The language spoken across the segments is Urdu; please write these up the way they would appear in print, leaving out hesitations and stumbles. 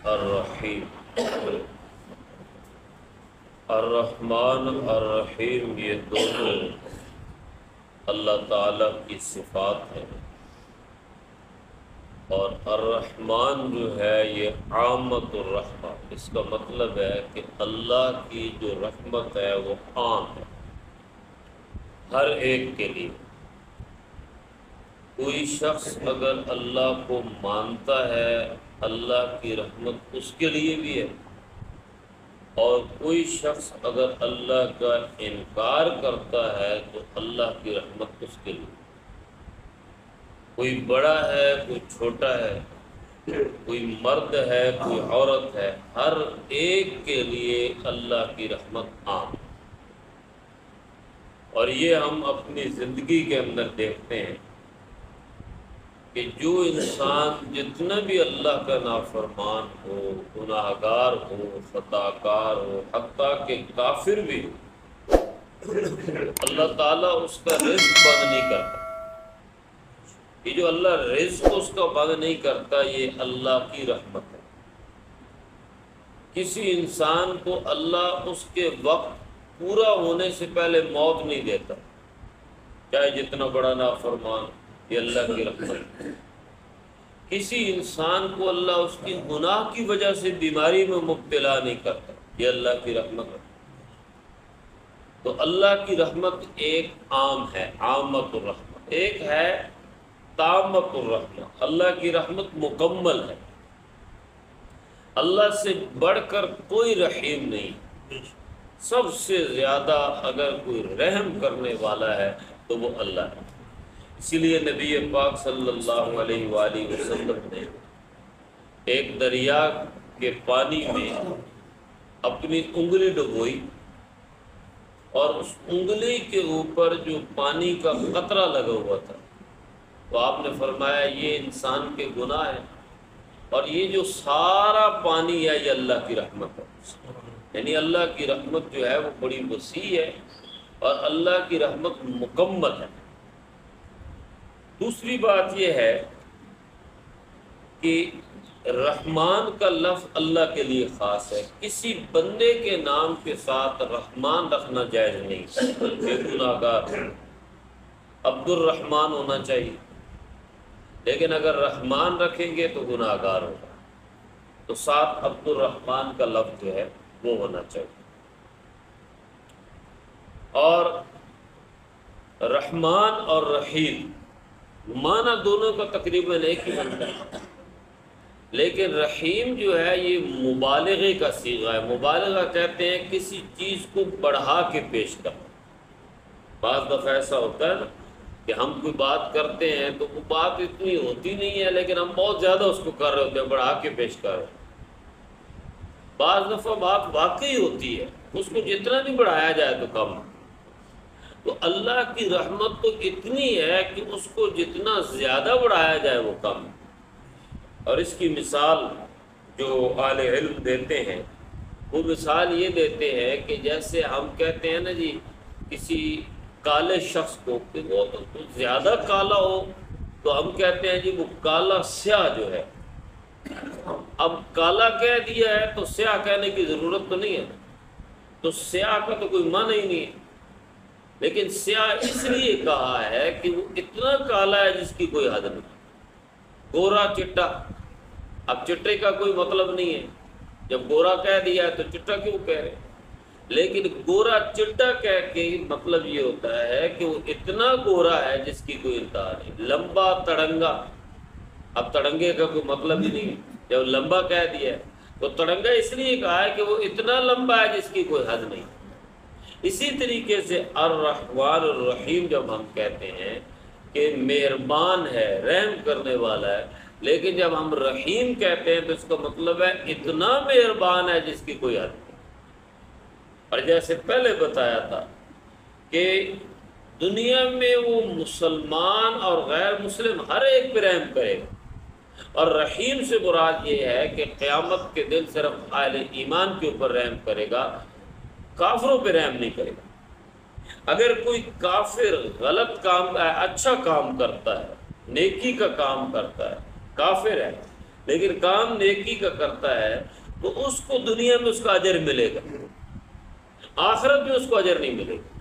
الرحیم۔ الرحمن الرحیم یہ دونوں اللہ تعالیٰ کی صفات ہیں، اور الرحمن جو ہے یہ عامۃ الرحمہ، اس کا مطلب ہے کہ اللہ کی جو رحمت ہے وہ عام ہے ہر ایک کے لیے۔ کوئی شخص اگر اللہ کو مانتا ہے اللہ کی رحمت اس کے لیے بھی ہے، اور کوئی شخص اگر اللہ کا انکار کرتا ہے تو اللہ کی رحمت اس کے لیے۔ کوئی بڑا ہے کوئی چھوٹا ہے، کوئی مرد ہے کوئی عورت ہے، ہر ایک کے لیے اللہ کی رحمت عام ہے۔ اور یہ ہم اپنی زندگی کے اندر دیکھتے ہیں کہ جو انسان جتنا بھی اللہ کا نافرمان ہو، گناہ گار ہو، خطا کار ہو، حتیٰ کہ کافر بھی ہو، اللہ تعالیٰ اس کا رزق بند نہیں کرتا۔ یہ جو اللہ رزق اس کا بند نہیں کرتا، یہ اللہ کی رحمت ہے۔ کسی انسان کو اللہ اس کے وقت پورا ہونے سے پہلے موت نہیں دیتا، چاہے جتنا بڑا نافرمان، یہ اللہ کی رحمت ہے۔ کسی انسان کو اللہ اس کی گناہ کی وجہ سے بیماری میں مبتلا نہیں کرتا، یہ اللہ کی رحمت ہے۔ تو اللہ کی رحمت ایک عام ہے، عامۃ الرحمت، ایک ہے تامۃ الرحمت، اللہ کی رحمت مکمل ہے۔ اللہ سے بڑھ کر کوئی رحیم نہیں، سب سے زیادہ اگر کوئی رحم کرنے والا ہے تو وہ اللہ ہے۔ اسی لیے نبی پاک صلی اللہ علیہ وآلہ وسلم نے ایک دریا کے پانی میں اپنی انگلی ڈبوئی، اور اس انگلی کے اوپر جو پانی کا قطرہ لگا ہوا تھا، تو آپ نے فرمایا یہ انسان کے گناہ ہے، اور یہ جو سارا پانی ہے یہ اللہ کی رحمت ہے۔ یعنی اللہ کی رحمت جو ہے وہ بڑی وسیع ہے، اور اللہ کی رحمت مکمل ہے۔ دوسری بات یہ ہے کہ رحمان کا لفظ اللہ کے لیے خاص ہے، کسی بندے کے نام کے ساتھ رحمان رکھنا جائز نہیں، بے گناہ گار عبد الرحمن ہونا چاہیے، لیکن اگر رحمان رکھیں گے تو گناہ گار ہوگا، تو ساتھ عبد الرحمن کا لفظ جو ہے وہ ہونا چاہیے۔ اور رحمان اور رحیم معنی دونوں کا تقریباً ایک ہی بنتا ہے، لیکن رحیم جو ہے یہ مبالغے کا صیغہ ہے۔ مبالغہ کہتے ہیں کسی چیز کو بڑھا کے پیش کرنا۔ بعض دفعہ ایسا ہوتا ہے نا کہ ہم کوئی بات کرتے ہیں تو وہ بات اتنی ہوتی نہیں ہے، لیکن ہم بہت زیادہ اس کو کر رہے ہوتے ہیں، بڑھا کے پیش کر رہے ہیں۔ بعض دفعہ بات واقعی ہوتی ہے، اس کو جتنا بھی بڑھایا جائے تو کم۔ تو اللہ کی رحمت تو اتنی ہے کہ اس کو جتنا زیادہ بڑھایا جائے وہ کم۔ اور اس کی مثال جو اہل علم دیتے ہیں، وہ مثال یہ دیتے ہیں کہ جیسے ہم کہتے ہیں نا جی کسی کالے شخص کو کہ وہ تو زیادہ کالا ہو، تو ہم کہتے ہیں جی وہ کالا سیاہ جو ہے۔ اب کالا کہہ دیا ہے تو سیاہ کہنے کی ضرورت تو نہیں ہے، تو سیاہ کا تو کوئی معنی ہی نہیں ہے، لیکن سیاہ اس لیے کہا ہے کہ وہ اتنا کالا ہے جس کی کوئی حد نہیں۔ گورا چٹا، اب چٹے کا کوئی مطلب نہیں ہے، جب گورا کہہ دیا ہے تو چٹا کیوں کہہ رہے، لیکن گورا چٹا کہہ کے مطلب یہ ہوتا ہے کہ وہ اتنا گورا ہے جس کی کوئی انتہا نہیں۔ لمبا تڑنگا، اب تڑنگے کا کوئی مطلب ہی نہیں ہے، جب لمبا کہہ دیا ہے تو تڑنگا اس لیے کہا ہے کہ وہ اتنا لمبا ہے جس کی کوئی حد نہیں۔ اسی طریقے سے الرحمن الرحیم جب ہم کہتے ہیں کہ مہربان ہے، رحم کرنے والا ہے، لیکن جب ہم رحیم کہتے ہیں تو اس کا مطلب ہے اتنا مہربان ہے جس کی کوئی حد نہیں۔ اور جیسے پہلے بتایا تھا کہ دنیا میں وہ مسلمان اور غیر مسلم ہر ایک پہ رحم کرے گا، اور رحیم سے مراد یہ ہے کہ قیامت کے دن صرف اہل ایمان کے اوپر رحم کرے گا، کافروں پہ رحم نہیں کرے گا۔ اگر کوئی کافر غلط کام اچھا کام کرتا ہے، نیکی کا کام کرتا ہے، کافر ہے، لیکن کام نیکی کا کرتا ہے تو اس کو دنیا میں اس کا اجر ملے گا، آخرت میں اس کو اجر نہیں ملے گا۔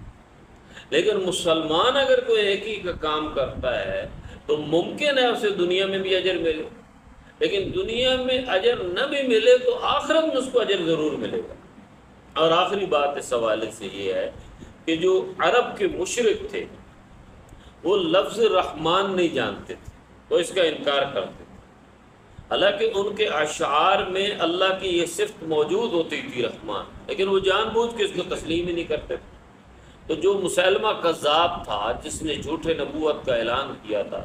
لیکن مسلمان اگر کوئی نیکی کا کام کرتا ہے تو ممکن ہے اسے دنیا میں بھی اجر ملے، لیکن دنیا میں اجر نہ بھی ملے تو آخرت میں اس کو اجر ضرور ملے گا۔ اور آخری بات اس حوالے سے یہ ہے کہ جو عرب کے مشرک تھے وہ لفظ رحمان نہیں جانتے تھے، وہ اس کا انکار کرتے تھے، حالانکہ ان کے اشعار میں اللہ کی یہ صفت موجود ہوتی تھی رحمان، لیکن وہ جان بوجھ کے اس کو تسلیم ہی نہیں کرتے تھے۔ تو جو مسلمہ کذاب تھا جس نے جھوٹے نبوت کا اعلان کیا تھا،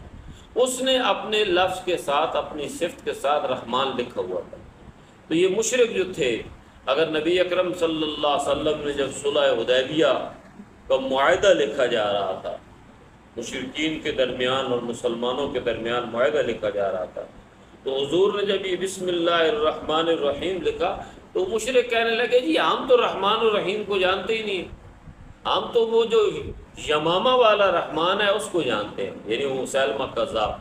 اس نے اپنے لفظ کے ساتھ اپنی صفت کے ساتھ رحمان لکھا ہوا تھا۔ تو یہ مشرک جو تھے، اگر نبی اکرم صلی اللہ علیہ وسلم نے جب صلح حدیبیہ کا معاہدہ لکھا جا رہا تھا، مشرکین کے درمیان اور مسلمانوں کے درمیان معاہدہ لکھا جا رہا تھا، تو حضور نے جب یہ بسم اللہ الرحمن الرحیم لکھا تو مشرک کہنے لگے جی ہم تو رحمان الرحیم کو جانتے ہی نہیں، ہم تو وہ جو یمامہ والا رحمان ہے اس کو جانتے ہیں، یعنی وہ مسلمہ کذاب۔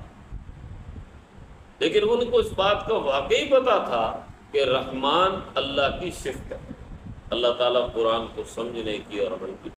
لیکن ان کو اس بات کا واقعی پتہ تھا کہ رحمان اللہ کی صفت ہے۔ اللہ تعالیٰ قرآن کو سمجھنے کی اور عمل کی